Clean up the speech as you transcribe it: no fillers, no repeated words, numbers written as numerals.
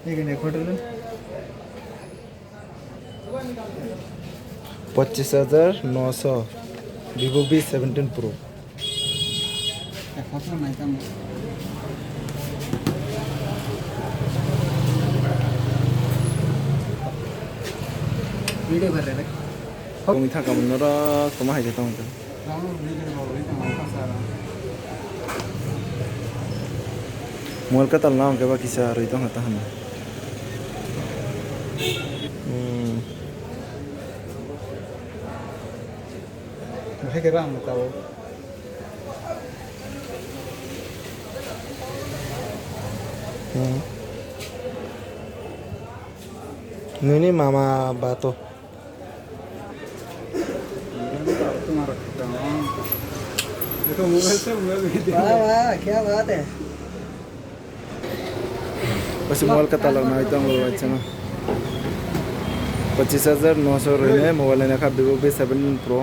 এখানে hotel 25,900 Vivo V17 Pro। কত নাই দাম ভিডিও করে রে Kung itha ka munora toma hai jeta hunta। Ram video করে তো মাথা সারা Mual ka tal naam ke ba kisa ro itong hata hana। ভাই কে রাম তাও Ini mama bato। तुम्हारा देखो मोबाइल से मोबाइल वीडियो वाह वाह क्या बात है Pasti mual ka tal na itong lo acha na 25,900 rene mobile na ka Vivo V17 Pro।